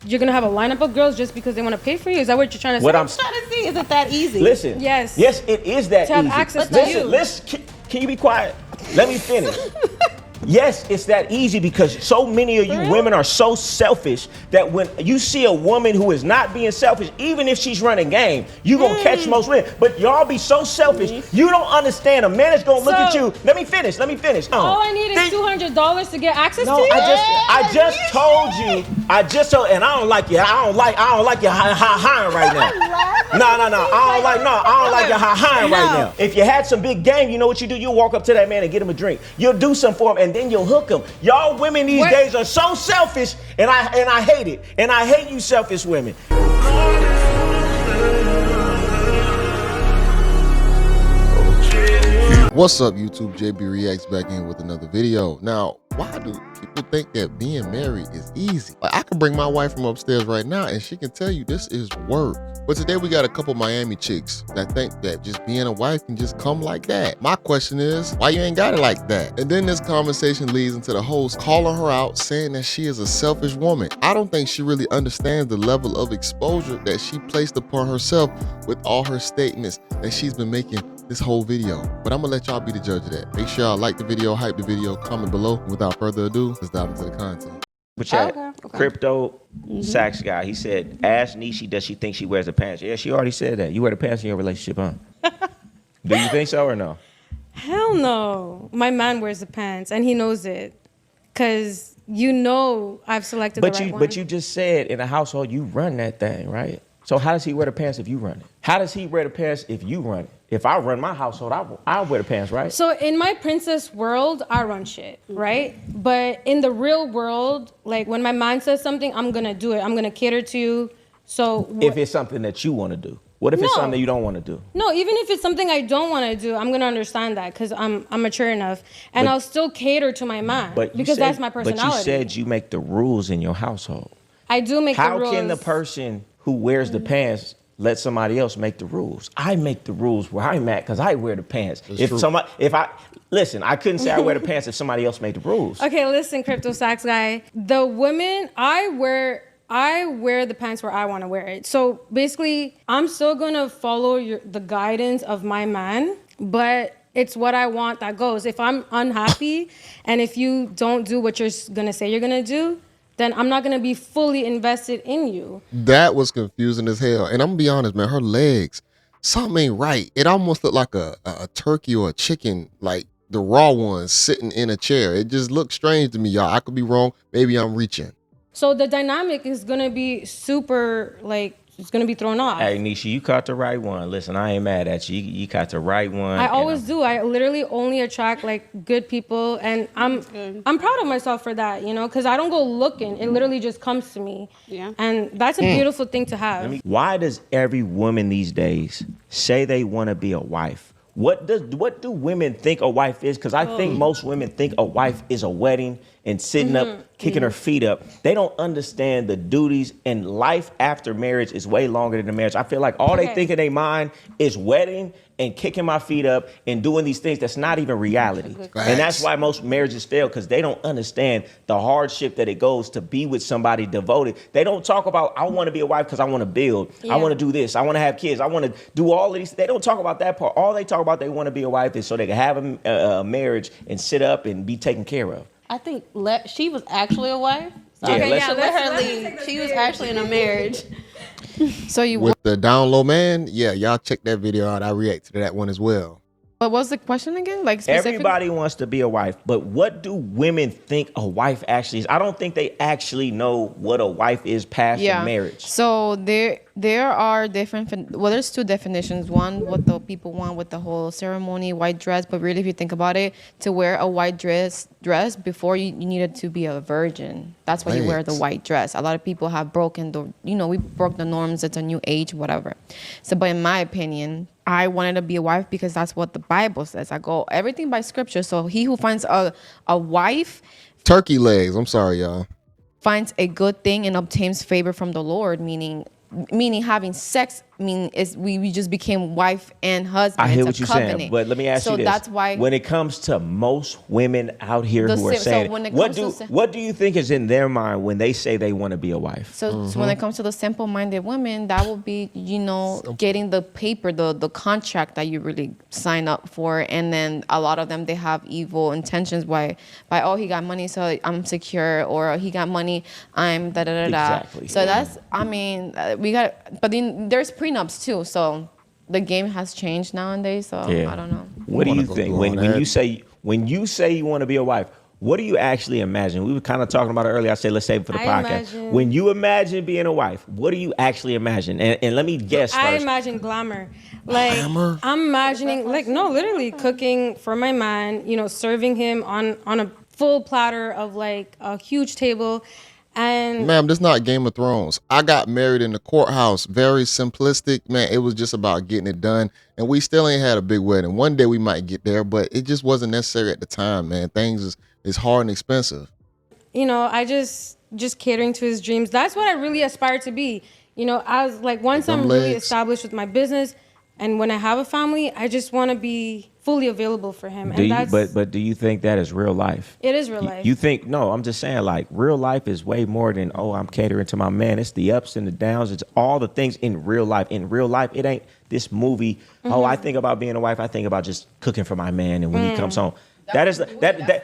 You're gonna have a lineup of girls just because they want to pay for you? Is that what you're trying to say? What I'm trying to see, is it that easy? Listen. Yes. Yes, it is that To have easy. access to Listen, you. listen. Can you be quiet? Let me finish. Yes, it's that easy because so many of you women are so selfish that when you see a woman who is not being selfish, even if she's running game, you gonna catch most women. But y'all be so selfish, you don't understand. A man is gonna look at you. Let me finish. All I need is $200 to get access to you? I just told you. And I don't like you. I don't like you hiring right now. No. I don't like you hiring right now. If you had some big game, you know what you do? You'll walk up to that man and get him a drink. You'll do something for him, and then you'll hook him. Y'all women these days are so selfish, and I hate it. And I hate you selfish women. What's up, YouTube? JayBReacts back in with another video. Now, why do people think that being married is easy? Like, I can bring my wife from upstairs right now and she can tell you this is work. But today we got a couple Miami chicks that think that just being a wife can just come like that. My question is, why you ain't got it like that? And then this conversation leads into the host calling her out, saying that she is a selfish woman. I don't think she really understands the level of exposure that she placed upon herself with all her statements that she's been making this whole video. But I'm gonna let y'all be the judge of that. Make sure y'all like the video, hype the video, comment below. Without further ado, let's dive into the content. But Crypto Sacks guy, he said, ask Nishi, does she think she wears the pants? Yeah, she already said that. You wear the pants in your relationship, huh? Do you think so or no? Hell no. My man wears the pants and he knows it. Cause you know I've selected the right one. But you just said in a household you run that thing, right? So how does he wear the pants if you run it? How does he wear the pants if you run it? If I run my household, I'll wear the pants, right? So in my princess world, I run shit, right? But in the real world, like when my man says something, I'm gonna do it. I'm gonna cater to you. So if it's something that you want to do, what if it's something that you don't want to do? No, even if it's something I don't want to do, I'm gonna understand that because I'm mature enough, and I'll still cater to my man because that's my personality. But you said you make the rules in your household. I do make the rules. How can the person who wears the pants let somebody else make the rules? I make the rules where I'm at because I wear the pants. Listen, I couldn't say I wear the pants if somebody else made the rules. Okay, listen, Crypto Sacks guy. The women, I wear the pants where I want to wear it. So basically, I'm still gonna follow the guidance of my man, but it's what I want that goes. If I'm unhappy and if you don't do what you're gonna say you're gonna do, then I'm not gonna be fully invested in you. That was confusing as hell. And I'm gonna be honest, man, her legs, something ain't right. It almost looked like a turkey or a chicken, like the raw ones sitting in a chair. It just looked strange to me, y'all. I could be wrong. Maybe I'm reaching. So the dynamic is gonna be super, like, it's gonna be thrown off. Hey, Nisha, you caught the right one. Listen, I ain't mad at you. You caught the right one. I always do. I literally only attract like good people, and I'm proud of myself for that, you know, because I don't go looking. It literally just comes to me. Yeah. And that's a beautiful thing to have. Why does every woman these days say they want to be a wife? What do women think a wife is? Because I think most women think a wife is a wedding and sitting up, kicking her feet up. They don't understand the duties, and life after marriage is way longer than the marriage. I feel like all they think in their mind is wedding and kicking my feet up and doing these things that's not even reality. And that's why most marriages fail, because they don't understand the hardship that it goes to be with somebody devoted. They don't talk about, I want to be a wife because I want to build. I want to do this. I want to have kids. I want to do all of these. They don't talk about that part. All they talk about they want to be a wife is so they can have a marriage and sit up and be taken care of. I think she was actually a wife. So let her lead. She was actually in a marriage. So you with the down low man, yeah, y'all check that video out. I reacted to that one as well. What was the question again? Like specific? Everybody wants to be a wife, but what do women think a wife actually is? I don't think they actually know what a wife is past the marriage. So there are different, well, there's two definitions. One, what the people want with the whole ceremony, white dress, but really if you think about it, to wear a white dress before you needed to be a virgin. That's why you wear the white dress. A lot of people have broken we broke the norms. It's a new age, whatever. So, but in my opinion, I wanted to be a wife because that's what the Bible says. I go everything by scripture. So he who finds a wife, turkey legs, I'm sorry, y'all, finds a good thing and obtains favor from the Lord, meaning having sex mean, we just became wife and husband. I hear It's what a you're covenant. saying, but let me ask you this. So that's why when it comes to most women out here The who are sim- so saying, when it what comes to do you think is in their mind when they say they want to be a wife? So when it comes to the simple-minded women, that will be, getting the paper, the contract that you really sign up for, and then a lot of them, they have evil intentions by oh, he got money, so I'm secure, or he got money, I'm da da da da. Exactly. So that's, I mean, but then there's prenups too. So the game has changed nowadays. So I don't know. What do you wanna go think through when all that. you say you want to be a wife? What do you actually imagine? We were kind of talking about it earlier. I said let's save it for the podcast. When you imagine being a wife, what do you actually imagine? And let me guess first. I imagine glamour. Like Glamour? I'm imagining, like, no, literally cooking for my man. Serving him on a full platter of like a huge table, and Ma'am, this not Game of Thrones. I got married in the courthouse. Very simplistic, man. It was just about getting it done. And we still ain't had a big wedding. One day we might get there, but it just wasn't necessary at the time, man. Things is hard and expensive. I just catering to his dreams. That's what I really aspire to be. I was like, once Them I'm really legs. established with my business, and when I have a family, I just want to be fully available for him. But do you think that is real life? It is real life. You think, no, I'm just saying, like, real life is way more than, oh, I'm catering to my man. It's the ups and the downs. It's all the things in real life. In real life, it ain't this movie. Mm-hmm. Oh, I think about being a wife. I think about just cooking for my man. And when he comes home, that's something.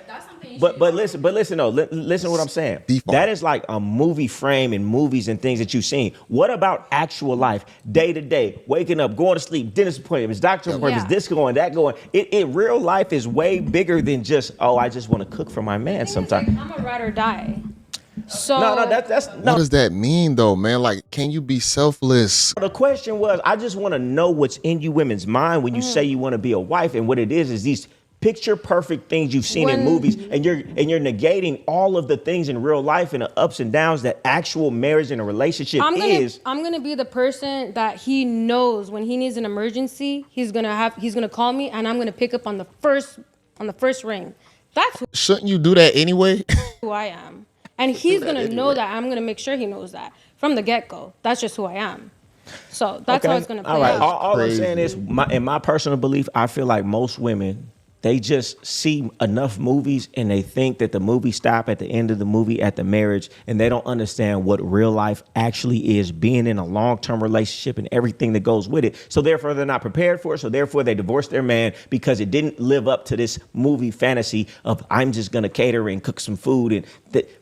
But listen though, listen to what I'm saying. Default. That is like a movie frame in movies and things that you've seen. What about actual life, day to day, waking up, going to sleep, dentist appointments, doctor appointments, Yeah. this going, that going? It real life is way bigger than just, oh, I just want to cook for my man sometimes. I'm a ride or die. So No, that's What no. does that mean though, man? Like, can you be selfless? The question was, I just want to know what's in you women's mind when you say you want to be a wife, and what it is these picture perfect things you've seen in movies, and you're negating all of the things in real life and the ups and downs that actual marriage and a relationship is. I'm gonna be the person that he knows when he needs an emergency. He's gonna call me, and I'm gonna pick up on the first ring. That's Shouldn't you do that anyway? who I am, and he's gonna know that. I'm gonna make sure he knows that from the get go. That's just who I am. So that's how it's gonna play All right. out. All I'm Crazy. saying is, in my personal belief, I feel like most women, they just see enough movies and they think that the movie stop at the end of the movie at the marriage, and they don't understand what real life actually is, being in a long-term relationship and everything that goes with it. So therefore they're not prepared for it. So therefore they divorce their man because it didn't live up to this movie fantasy of, I'm just going to cater and cook some food. And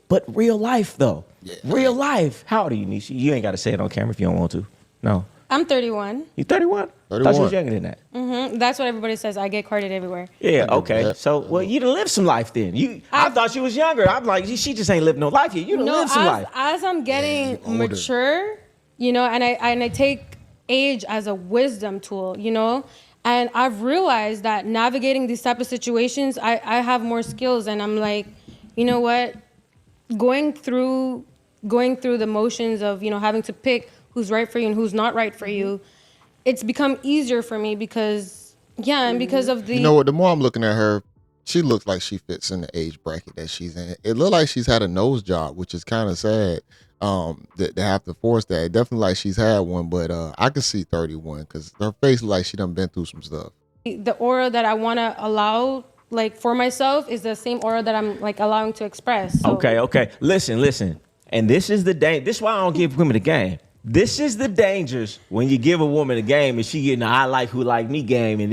but real life though, real life. How old are you, Nisha? You ain't got to say it on camera if you don't want to. No. I'm 31. You 31? 31. Thought you was younger than that. That's what everybody says. I get carded everywhere. Yeah, I okay. get that. So, well, you done lived some life then. I thought she was younger. I'm like, she just ain't lived no life yet. You done lived some life. As I'm getting older. mature, and I take age as a wisdom tool, and I've realized that navigating these type of situations, I have more skills, and I'm like, you know what, going through the motions of having to pick who's right for you and who's not right for you, it's become easier for me because of the. You know what? The more I'm looking at her, she looks like she fits in the age bracket that she's in. It looked like she's had a nose job, which is kind of sad. That they have to force that. It definitely like she's had one, but I could see 31 because her face look like she done been through some stuff. The aura that I want to allow, like, for myself is the same aura that I'm like allowing to express. So. Okay. Listen. And this is this is why I don't give women the game. This is the dangers when you give a woman a game and she getting the I like who like me game. And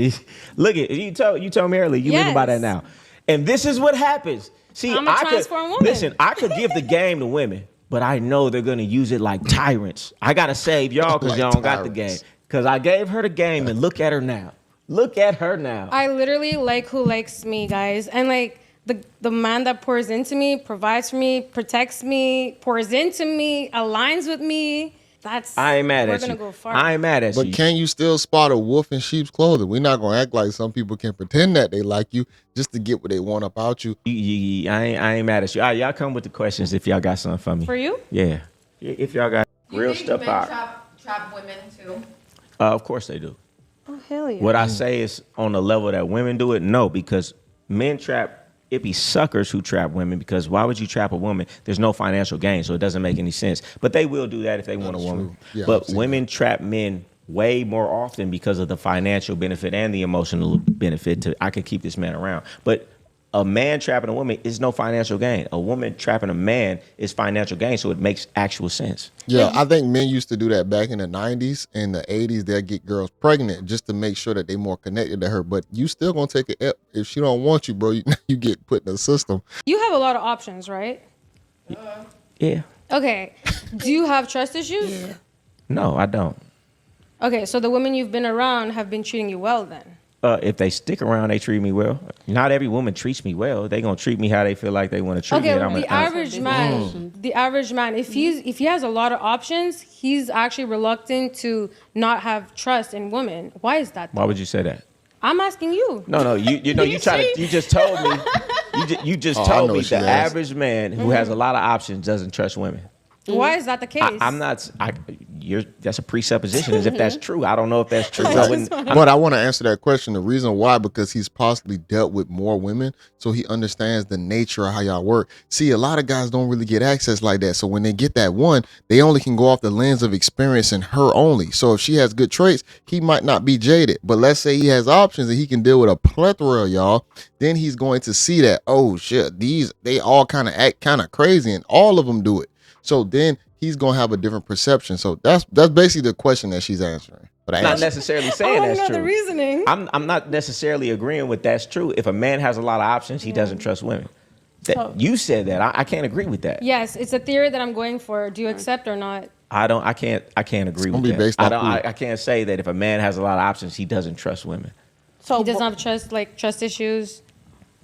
look at you told me earlier you living by that now. And this is what happens. See, I'm a transformed woman. Listen, I could give the game to women, but I know they're gonna use it like tyrants. I gotta save y'all because Like y'all don't got the tyrants. game. Because I gave her the game, and look at her now. Look at her now. I literally like who likes me, guys. And like the man that pours into me, provides for me, protects me, pours into me, aligns with me. I ain't mad we're at gonna you. go far. I ain't mad at But you. can you still spot a wolf in sheep's clothing? We're not gonna act like some people can pretend that they like you just to get what they want about you. I ain't mad at you. All right, y'all come with the questions if y'all got something for me. For you? Yeah. If y'all got real stuff out. Trap women too. Of course they do. Oh, hell yeah. What I say is on the level that women do it, no, because men trap, it be suckers who trap women, because why would you trap a woman? There's no financial gain, so it doesn't make any sense. But they will do that if they want a woman. true. Yeah, I've but seen women trap men way more often because of the financial benefit and the emotional benefit I could keep this man around. But a man trapping a woman is no financial gain. A woman trapping a man is financial gain, so it makes actual sense. Yeah, I think men used to do that back in the 90s and the 80s. They'll get girls pregnant just to make sure that they more connected to her. But you still gonna take it if she don't want you, bro. You get put in the system. You have a lot of options, right? Yeah. Okay. Do you have trust issues? Yeah. No, I don't. Okay, so the women you've been around have been treating you well then? If they stick around, they treat me well. Not every woman treats me well. They gonna treat me how they feel like they want to treat me. Okay, well, the average man, if he has a lot of options, he's actually reluctant to not have trust in women. Why is that? Why would you say that? I'm asking you. No, you just told me. You just told me the average man who has a lot of options doesn't trust women. Why is that the case? That's a presupposition as if that's true. I don't know if that's true. But I want to answer that question. The reason why, because he's possibly dealt with more women, so he understands the nature of how y'all work. See, a lot of guys don't really get access like that. So when they get that one, they only can go off the lens of experience in her only. So if she has good traits, he might not be jaded. But let's say he has options and he can deal with a plethora of y'all, then he's going to see that, oh shit, they all kind of act kind of crazy and all of them do it. So then he's gonna have a different perception. So that's basically the question that she's answering. But I'm not necessarily saying that's true. The reasoning. I'm not necessarily agreeing with that's true. If a man has a lot of options, he doesn't trust women. You said that. I can't agree with that. Yes, it's a theory that I'm going for. Do you accept or not? I can't agree with that. I can't say that if a man has a lot of options, he doesn't trust women. So he doesn't have trust issues.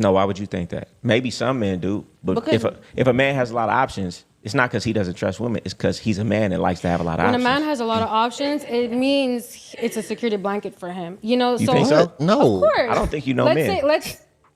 No, why would you think that? Maybe some men do, but if a man has a lot of options, it's not because he doesn't trust women. It's because he's a man that likes to have a lot of options. When a man has a lot of options, it means it's a security blanket for him. You know, you think so? No, of course. I don't think you know men.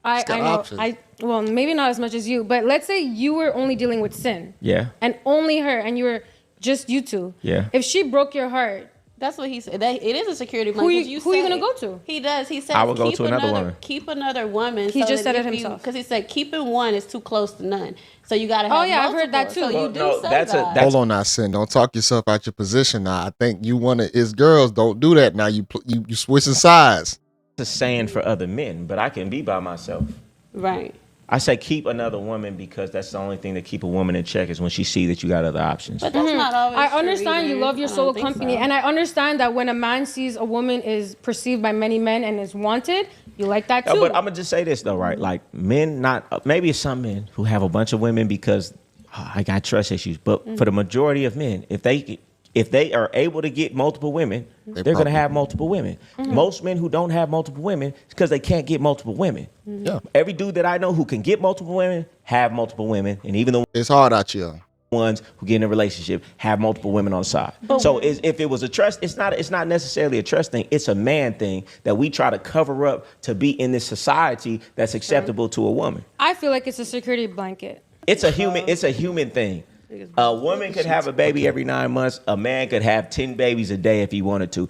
I know. Well, maybe not as much as you, but let's say you were only dealing with Sin. Yeah. And only her, and you were just you two. Yeah. If she broke your heart. That's what he said. It is a security blanket. Who are you going to go to? He does. He said, I would go to another woman. Keep another woman. He just said it himself. Because he said keeping one is too close to none. So you got to have multiple. I've heard that too. So you do say that. Hold on now, Sin. Don't talk yourself out your position now. I think you want to, it's girls, don't do that now. You switching sides. It's a saying for other men, but I can be by myself. Right. I say keep another woman because that's the only thing that keep a woman in check is when she see that you got other options. But that's not always I understand true you love your solo company, and I understand that when a man sees a woman is perceived by many men and is wanted, you like that too. But I'm gonna just say this though, right? Like men, maybe it's some men who have a bunch of women because I got trust issues. But for the majority of men, if they are able to get multiple women, they're going to have multiple women. Most men who don't have multiple women, it's because they can't get multiple women. Yeah. Every dude that I know who can get multiple women, have multiple women. And even the It's hard out here. ones who get in a relationship, have multiple women on the side. So if it was a trust, it's not necessarily a trust thing. It's a man thing that we try to cover up to be in this society that's acceptable to a woman. I feel like it's a security blanket. It's a human thing. A woman could have a baby every 9 months. A man could have 10 babies a day if he wanted to.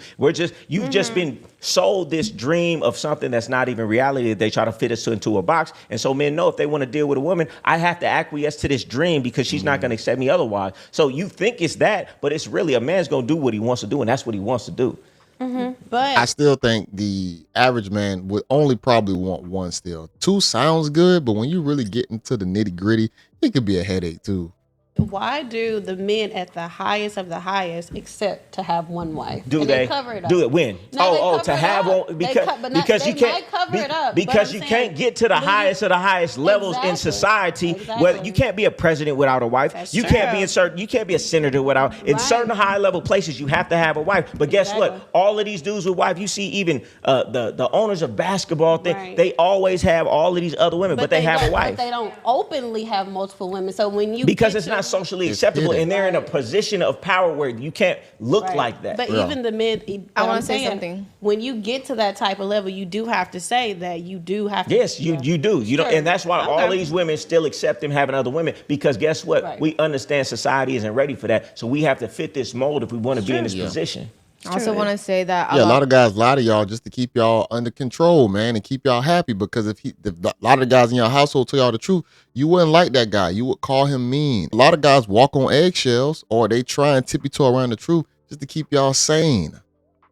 You've just been sold this dream of something that's not even reality that they try to fit us into a box. And so men know if they want to deal with a woman, I have to acquiesce to this dream because she's not going to accept me otherwise. So you think it's that, but it's really a man's going to do what he wants to do, and that's what he wants to do. But I still think the average man would only probably want one still. Two sounds good, but when you really get into the nitty gritty, it could be a headache too. why do the men at the highest of the highest accept to have one wife? Do and they cover it up? do it when? No, To have one because you can't cover it up, because you can't get to the highest of the highest levels in society. Whether you can't be a president without a wife, you can't be in certain, you can't be a senator without. In certain high level places, you have to have a wife. But guess what? All of these dudes with wife, you see even the owners of basketball thing, they always have all of these other women, but they have a wife. But they don't openly have multiple women. So when you because it's not socially acceptable, and they're in a position of power where you can't look like that. But even the men, I want to say something. When you get to that type of level, you do have to say that you do have to. Yes, you do. You don't, and that's why all these women still accept him having other women, because guess what? We understand society isn't ready for that, so we have to fit this mold if we want to be in this position. I also want to say that a lot of guys lie to y'all just to keep y'all under control, man, and keep y'all happy. Because if a lot of the guys in your household tell y'all the truth, you wouldn't like that guy. You would call him mean. A lot of guys walk on eggshells, or they try and tippy-toe around the truth just to keep y'all sane.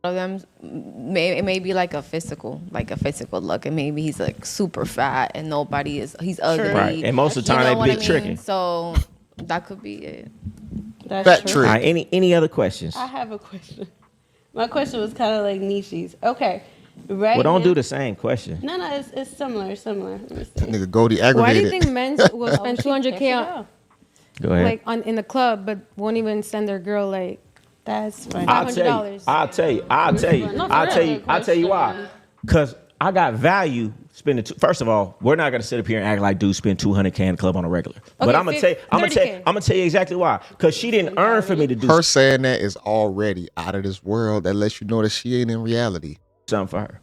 of them it may be like a physical look, and maybe he's like super fat and he's ugly. Right. And most of the time they big tricking. So that could be it. That's Fat true. trick. All right, any other questions? I have a question. My question was kind of like Nishi's. Okay. Right. Well, don't do the same question. No, it's similar. Let me see. That nigga Goldie aggravated. Why do you think men will spend 200K on, Go ahead. like in the club, but won't even send their girl like? That's funny. I'll $500. tell you why. Because I got value spending. First of all, we're not gonna sit up here and act like dudes spend 200K in the club on a regular. But I'm gonna tell you exactly why. Because she didn't earn for me to do Her saying that is already out of this world. That lets you know that she ain't in reality. something for her.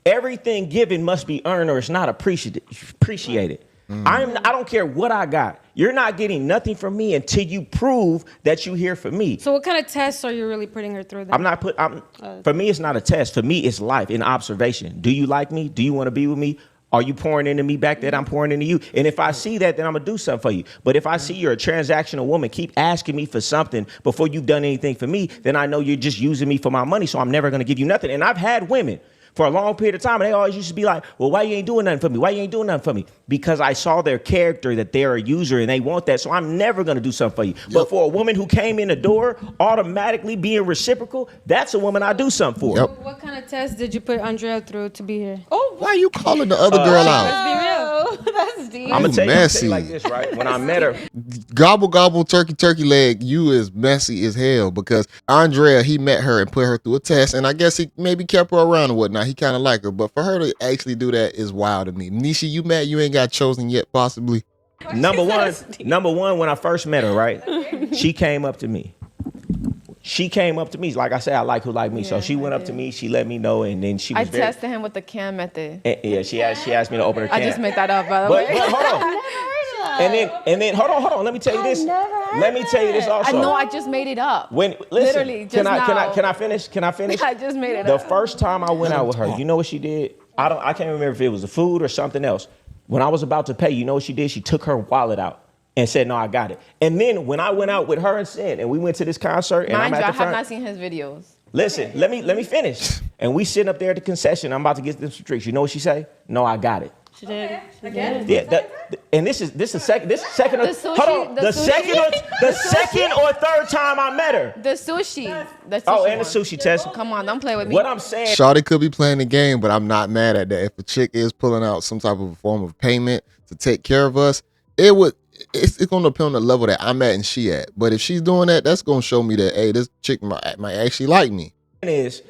Everything given must be earned, or it's not appreciated. I don't care what I got. You're not getting nothing from me until you prove that you're here for me. So what kind of tests are you really putting her through? Then? For me, it's not a test. For me, it's life and observation. Do you like me? Do you want to be with me? Are you pouring into me back that I'm pouring into you? And if I see that, then I'm going to do something for you. But if I see you're a transactional woman, keep asking me for something before you've done anything for me, then I know you're just using me for my money, so I'm never going to give you nothing. And I've had women for a long period of time, and they always used to be like, well, why you ain't doing nothing for me? Why you ain't doing nothing for me? Because I saw their character, that they're a user, and they want that, so I'm never going to do something for you. Yep. But for a woman who came in the door automatically being reciprocal, that's a woman I do something for. Yep. What kind of test did you put Andrea through to be here? Oh, Why are you calling the other girl out? Let's be real. That's deep. I'm going to tell Messy. you like this, right? When I met her, Gobble gobble turkey leg, you is messy as hell, because Andrea, he met her and put her through a test, and I guess he maybe kept her around and whatnot. He kind of liked her, but for her to actually do that is wild to me. Nishi, you mad you ain't got chosen yet, possibly? number one, when I first met her, right? She came up to me. Like I said, I like who like me. So she went up to me, she let me know, and then she was tested him with the cam method. Yeah, she asked me to open her can. I just made that up, by the way. But hold on. And then hold on. Let me tell you this. Let me tell you this also. I know I just made it up. Literally, just now. Can I finish? I just made it The up. first time I went out with her, you know what she did? I can't remember if it was the food or something else. When I was about to pay, you know what she did? She took her wallet out and said, no, I got it. And then when I went out with her and Sin, and we went to this concert, and Mind I'm you, at I the front. have not seen his videos. Listen, let me finish. And we sitting up there at the concession. I'm about to get them some drinks. You know what she say? No, I got it. She did. Yeah, and this is second. The second or third time I met her. The sushi. The sushi test. Come on, don't play with me. What I'm saying. Shawty could be playing the game, but I'm not mad at that. If a chick is pulling out some type of a form of payment to take care of us, it's going to depend on the level that I'm at and she at. But if she's doing that, that's going to show me that, hey, this chick might actually like me. Listen.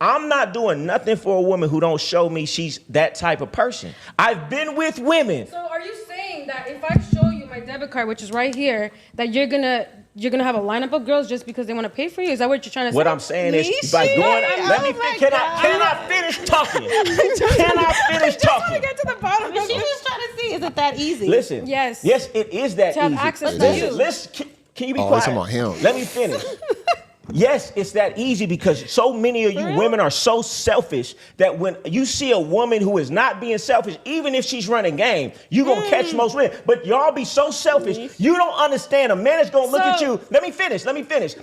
I'm not doing nothing for a woman who don't show me she's that type of person. I've been with women. So are you saying that if I show you my debit card, which is right here, that you're gonna have a lineup of girls just because they want to pay for you? Is that what you're trying to say? What I'm saying is, by doing, can I finish talking? Can I finish talking? Get to the bottom. She's just trying to see, is it that easy? Listen. Yes, it is that to have easy. access to you. Listen, can you be quiet? It's about him. Let me finish. Yes, it's that easy, because so many of you women are so selfish that when you see a woman who is not being selfish, even if she's running game, you're going to catch most women. But y'all be so selfish, you don't understand. A man is going to look at you. Let me finish.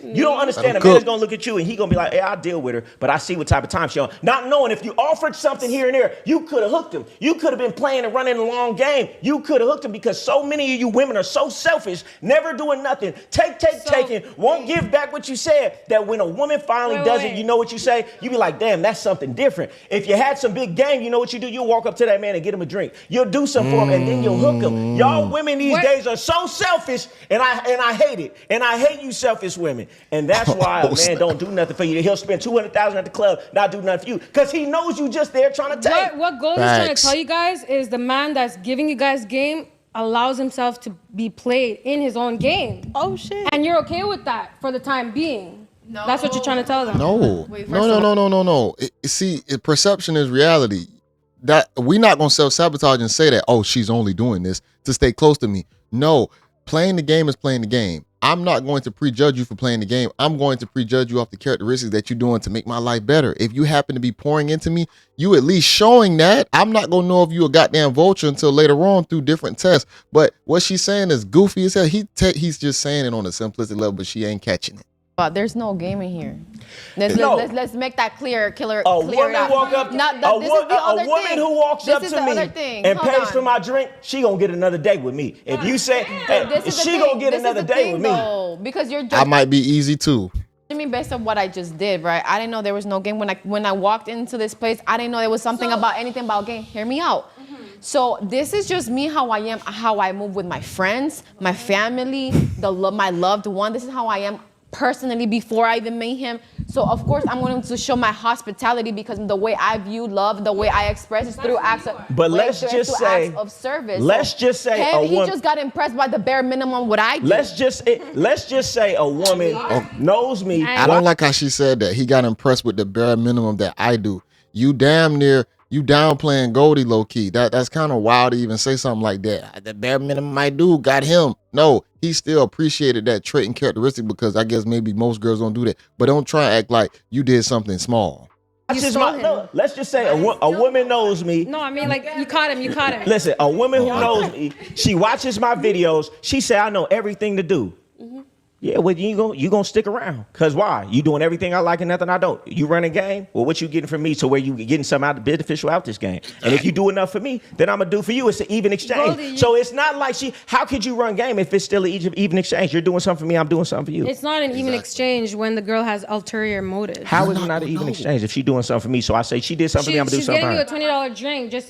You don't understand. A man is going to look at you and he going to be like, hey, I'll deal with her, but I see what type of time she's on. Not knowing if you offered something here and there, you could have hooked him. You could have been playing and running a long game. You could have hooked him, because so many of you women are so selfish, never doing nothing. Taking, won't give back what you said. That when a woman finally does it, you know what you say? You be like, damn, that's something different. If you had some big game, you know what you do? You'll walk up to that man and get him a drink. You'll do something for him, and then you'll hook him. Y'all women these days are so selfish, and I hate it. And I hate you selfish women. And that's why a man don't do nothing for you. He'll spend $200,000 at the club, not do nothing for you, because he knows you just there trying to take. What Gold is trying to tell you guys is the man that's giving you guys game allows himself to be played in his own game. Oh, shit. And you're okay with that for the time being. No. That's what you're trying to tell them. No. See, perception is reality. That we're not gonna self-sabotage and say that, oh, she's only doing this to stay close to me. No, playing the game is playing the game. I'm not going to prejudge you for playing the game. I'm going to prejudge you off the characteristics that you're doing to make my life better. If you happen to be pouring into me, you at least showing that. I'm not gonna know if you a goddamn vulture until later on through different tests. But what she's saying is goofy as hell. He's just saying it on a simplistic level, but she ain't catching it. But there's no game in here. No. Let's make that clear. Clear A it woman out. walk up, Not a, that, this is the other a woman thing. who walks This up is to the me other thing. and Hold pays on. for my drink, she gonna get another date with me. If you say, hey, This is the she thing. gonna get This is another the date thing, with me. though, because you're I just. might be easy too. I mean, based on what I just did, right? I didn't know there was no game. When I walked into this place, I didn't know there was something about anything about game. Hear me out. So this is just me, how I am, how I move with my friends, my family, my loved one. This is how I am personally before I even meet him. So of course I'm going to show my hospitality because the way I view love, the way I express is through acts of. But let's just say, acts of service. let's just say a he woman. just got impressed by the bare minimum what I do. Let's just say a woman knows me. I don't like how she said that. He got impressed with the bare minimum that I do. You damn near, you downplaying Goldie low key. That's kind of wild to even say something like that. The bare minimum I do got him. No, he still appreciated that trait and characteristic because I guess maybe most girls don't do that. But don't try to act like you did something small. Let's just say a woman knows me. No, I mean, like, you caught him. Listen, a woman who knows me, she watches my videos. She say I know everything to do. Yeah, well, you gonna stick around. Cause why? You doing everything I like and nothing I don't. You run a game. Well, what you getting from me to where you getting something beneficial out this game? And if you do enough for me, then I'm gonna do for you. It's an even exchange. So it's not like how could you run game if it's still an even exchange? You're doing something for me. I'm doing something for you. It's not an even exchange when the girl has ulterior motives. How is it not an even exchange if she doing something for me? So I say she did something for me. I'm gonna do something for her. She's getting you a $20 drink just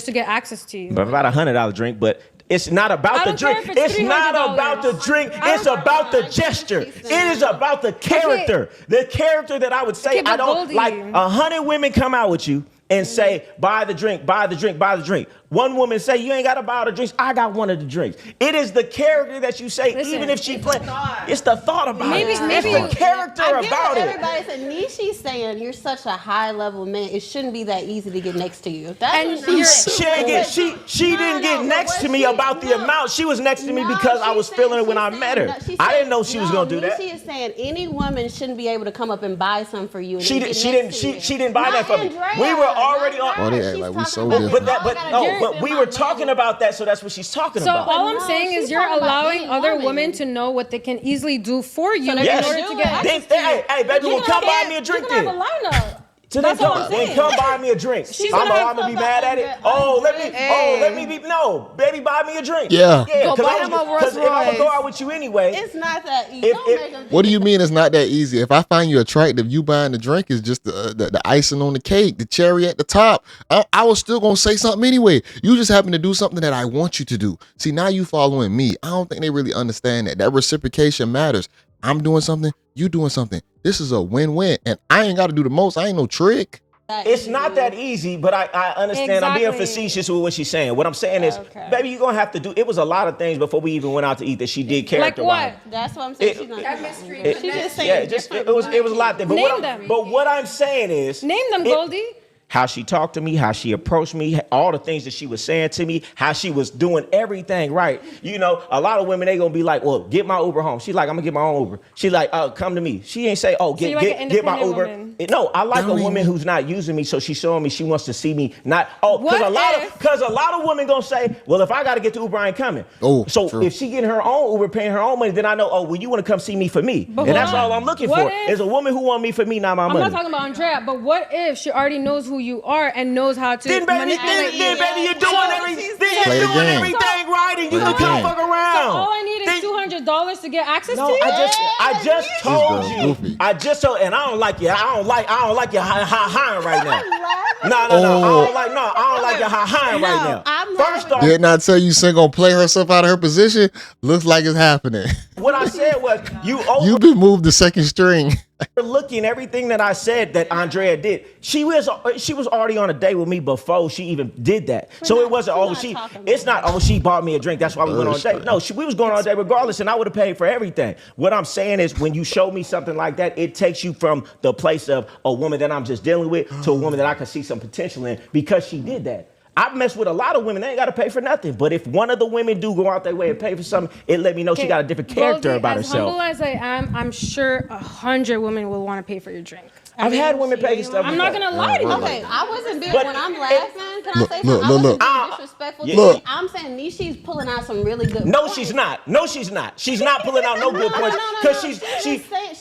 to get access to you. But about $100 drink, but. It's not about the drink. It's not about the drink. It's about the gesture. It is about the character. The character that I would say I don't like. 100 women come out with you and say, buy the drink, buy the drink, buy the drink. One woman say, you ain't got to buy the drinks. I got one of the drinks. It is the character that you say, even if she play. It's the thought about it. It's the character about it. Everybody said, Nishi's saying you're such a high level man. It shouldn't be that easy to get next to you. That's She didn't get next to me about the amount. She was next to me because I was feeling it when I met her. I didn't know she was going to do that. She is saying any woman shouldn't be able to come up and buy some for you. She didn't buy that for me. We were already on. Oh, they act like we so different. But we were talking about that, so that's what she's talking about. So all I'm saying is you're allowing other women to know what they can easily do for you in order to get access to you. Hey, baby, well, come buy me a drink then. You can have a lineup. Then come buy me a drink. I'm gonna be mad at it. No, baby, buy me a drink. Yeah. Because if I'm gonna go out with you anyway. It's not that easy. What do you mean it's not that easy? If I find you attractive, you buying the drink is just the icing on the cake, the cherry at the top. I was still gonna say something anyway. You just happen to do something that I want you to do. See, now you following me. I don't think they really understand that. That reciprocation matters. I'm doing something, you doing something. This is a win-win. And I ain't got to do the most. I ain't no trick. It's not that easy, but I understand. Exactly. I'm being facetious with what she's saying. What I'm saying is, baby, you're going to have to do, it was a lot of things before we even went out to eat that she did character-wise. Like what? That's what I'm saying. She's not chemistry. She's just saying. Yeah, it was a lot there. But what I'm saying is. Name them, Goldie. How she talked to me, how she approached me, all the things that she was saying to me, how she was doing everything right. You know, a lot of women, they gonna be like, well, get my Uber home. She's like, I'm gonna get my own Uber. She's like, come to me. She ain't say, oh, get my Uber. No, I like a woman who's not using me, so she's showing me she wants to see me not, because a lot of women gonna say, well, if I gotta get the Uber, I ain't coming. So if she getting her own Uber, paying her own money, then I know, oh, well, you wanna come see me for me. And that's all I'm looking for, is a woman who want me for me, not my money. I'm not talking about Andrea, but what if she already knows who you are and knows how to manipulate you? Then baby, you're doing everything right, and you can come fuck around. So all I need is $200 to get access to you? I just told you. And I don't like you. I don't like you high right now. No. I don't like you high right now. First off, didn't I tell you Sin gonna play herself out of her position? Looks like it's happening. What I said was you've been moved to second string. Looking everything that I said that Andrea did, she was already on a date with me before she even did that. So it wasn't she bought me a drink, that's why we went on a date. No, we was going on a date regardless, and I would have paid for everything. What I'm saying is, when you show me something like that, it takes you from the place of a woman that I'm just dealing with to a woman that I can see some potential in because she did that. I've messed with a lot of women. They ain't got to pay for nothing. But if one of the women do go out their way and pay for something, it let me know she got a different character about herself. As humble as I am, I'm sure 100 women will want to pay for your drink. I've had women pay stuff. I'm not gonna lie to you. Okay, I wasn't big But when I'm it- laughing. Can I Look, say look, something? I wasn't look. being disrespectful to Look. you. I'm saying Nishi's pulling out some really good No, points. she's not. No, she's not. She's not pulling out no good points because She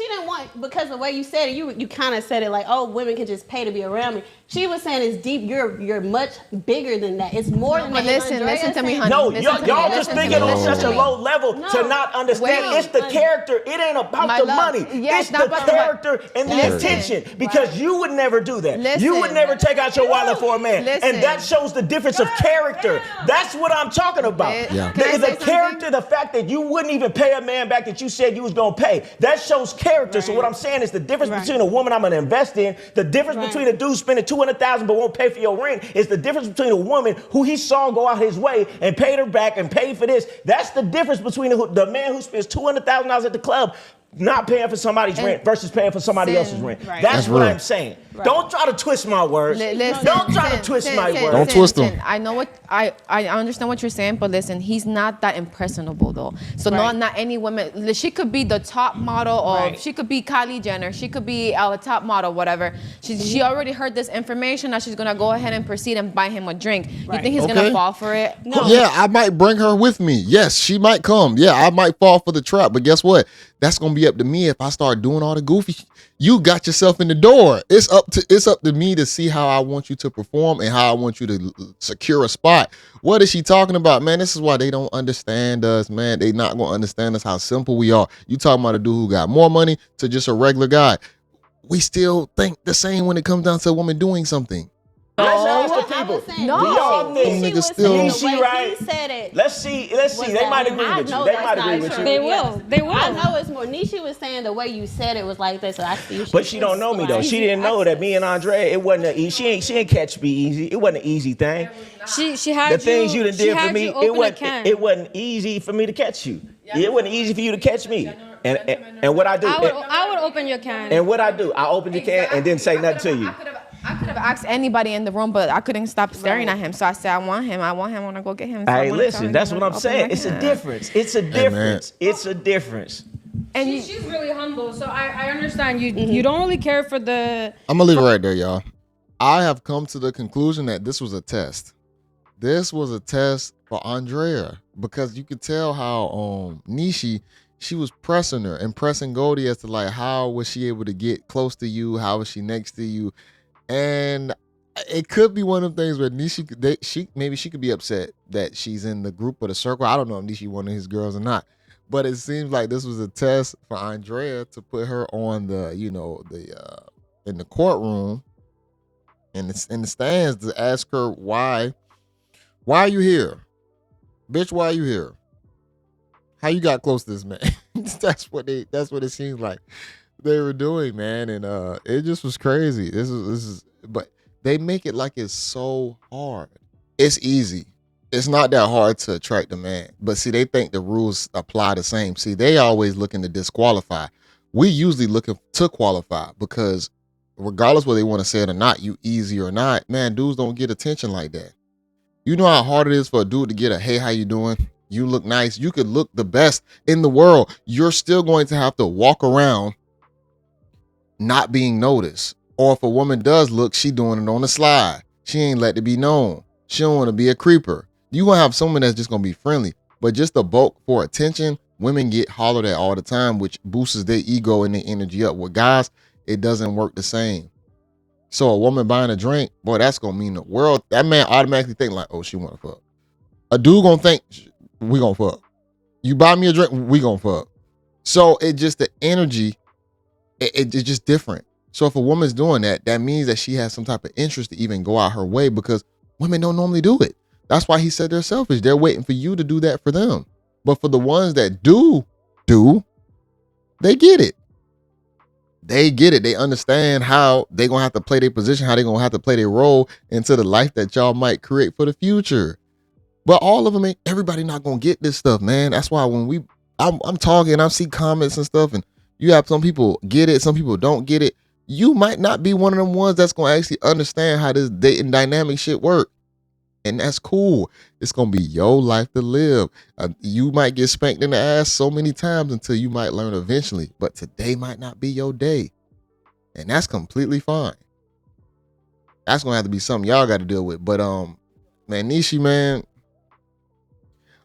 didn't want, because the way you said it, you kind of said it like, oh, women can just pay to be around me. She was saying it's deep. You're much bigger than that. It's more than But that. listen to me, honey. No, Listen to me, y'all just listen to thinking me, on listen such to a me. low level to not understand. Wait. It's the character. It ain't about My the love. money. Yeah, It's it's not the about the money. character and the Listen. intention. Because you would never do that. You would Listen. never take out your wallet for a man. Listen. And that shows the difference of character. That's what I'm talking about. Yeah. The, Can I say the something? character, the fact that you wouldn't even pay a man back that you said you was gonna pay. That shows character. So what I'm saying is the difference between a woman I'm gonna invest in, the difference between a dude spending $200,000 but won't pay for your ring is the difference between a woman who he saw go out his way and paid her back and paid for this. That's the difference between the man who spends $200,000 at the club not paying for somebody's rent versus paying for somebody else's rent. Right. That's what real. I'm saying. Don't try to twist my words. Listen, Don't try to twist my words. Don't twist them. I know what I understand what you're saying, but listen, he's not that impressionable though. So not any woman. She could be the top model of. She could be Kylie Jenner. She could be a top model, whatever. She already heard this information. Now she's gonna go ahead and proceed and buy him a drink. You think he's gonna fall for it? No. Yeah, I might bring her with me. Yes, she might come. Yeah, I might fall for the trap. But guess what? That's gonna be up to me if I start doing all the goofy. You got yourself in the door. It's up to me to see how I want you to perform and how I want you to secure a spot. What is she talking about, man? This is why they don't understand us, man. They not gonna understand us how simple we are. You talking about a dude who got more money to just a regular guy. We still think the same when it comes down to a woman doing something. Let's ask What the I people. was saying, No. Do y'all Nishi think Niggas was still- saying Nishi the way right? he said it. Let's see. was They that might agree I with know you. They that's might not agree with true. you. They will. They will. I know it's more. Nishi was saying the way you said it was like this. So I see. But she don't know me though. She didn't know that me and Andre, it wasn't an easy. She ain't catch me easy. It wasn't an easy thing. She had The things you done she did for had me, you open a can. it wasn't easy for me to catch you. It wasn't easy for you to catch me. And what I do, I would open your can. and what I do, I opened the can and didn't say nothing to you. I could have asked anybody in the room, but I couldn't stop staring at him. So I said, I want him. I want to go get him. So I Hey, went to listen, him that's and what I'm opened saying. my It's a can. difference. It's a difference. It's a difference. And She's really humble, so I understand you. You don't really care for the. I'm gonna leave it right there, y'all. I have come to the conclusion that this was a test. This was a test for Andrea because you could tell how Nishi, she was pressing her and pressing Goldie as to like how was she able to get close to you, how was she next to you, and it could be one of the things where Nishi, maybe she could be upset that she's in the group or the circle. I don't know if Nishi one of his girls or not, but it seems like this was a test for Andrea to put her on the in the courtroom in the stands to ask her why are you here, bitch? Why are you here? How you got close to this man? That's what it seems like they were doing, man, and it just was crazy. This is, but they make it like it's so hard. It's easy. It's not that hard to attract a man, but see, they think the rules apply the same. See, they always looking to disqualify. We usually looking to qualify because regardless whether they want to say it or not, you easy or not, man, dudes don't get attention like that. You know how hard it is for a dude to get a, hey, how you doing? You look nice. You could look the best in the world. You're still going to have to walk around not being noticed. Or if a woman does look, she doing it on the slide. She ain't let it be known. She don't want to be a creeper. You gonna have someone that's just gonna be friendly. But just the bulk for attention, women get hollered at all the time, which boosts their ego and their energy up. With guys, it doesn't work the same. So a woman buying a drink, boy, that's gonna mean the world. That man automatically think like, oh, she wanna fuck. A dude gonna think, we gonna fuck. You buy me a drink, we gonna fuck. So it just, the energy, it's just different. So if a woman's doing that, that means that she has some type of interest to even go out her way because women don't normally do it. That's why he said they're selfish. They're waiting for you to do that for them. But for the ones that do, they get it. They get it. They understand how they're going to have to play their position, how they're going to have to play their role into the life that y'all might create for the future. But all of them, everybody not going to get this stuff, man. That's why when I'm talking and I see comments and stuff and you have some people get it, some people don't get it. You might not be one of them ones that's going to actually understand how this dating dynamic shit work. And that's cool. It's going to be your life to live. You might get spanked in the ass so many times until you might learn eventually. But today might not be your day. And that's completely fine. That's gonna have to be something y'all got to deal with. But man, Nishi, man,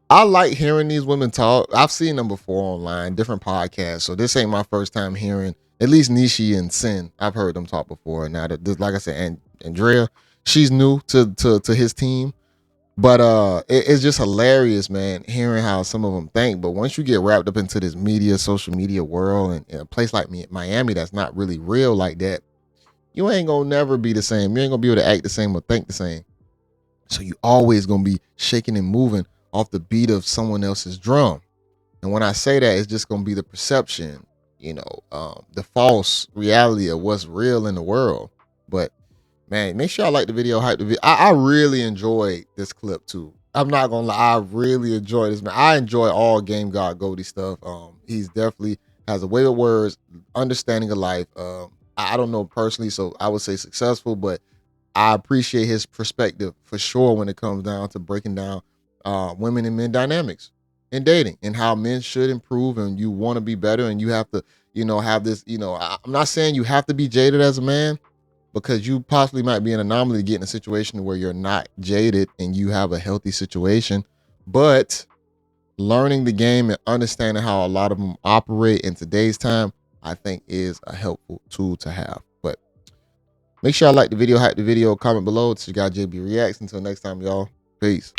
I like hearing these women talk. I've seen them before online, different podcasts. So this ain't my first time hearing, at least Nishi and Sin. I've heard them talk before. Now that, like I said, and Andrea, she's new to his team. But it's just hilarious, man, hearing how some of them think. But once you get wrapped up into this media, social media world, and in a place like Miami that's not really real like that, you ain't gonna never be the same. You ain't gonna be able to act the same or think the same. So you always gonna be shaking and moving off the beat of someone else's drum. And when I say that, it's just gonna be the perception, the false reality of what's real in the world. But man, make sure I like the video, hype the video. I really enjoyed this clip too. I'm not gonna lie, I really enjoy this, man. I enjoy all Game God Goldie stuff. He's definitely has a way of words, understanding of life. I don't know personally, so I would say successful, but I appreciate his perspective for sure when it comes down to breaking down women and men dynamics in dating and how men should improve, and you want to be better, and you have to, have this, I'm not saying you have to be jaded as a man, because you possibly might be an anomaly to get in a situation where you're not jaded and you have a healthy situation. But learning the game and understanding how a lot of them operate in today's time, I think is a helpful tool to have. But make sure I like the video, hype the video, comment below. This is your guy JayBReacts. Until next time, y'all. Peace.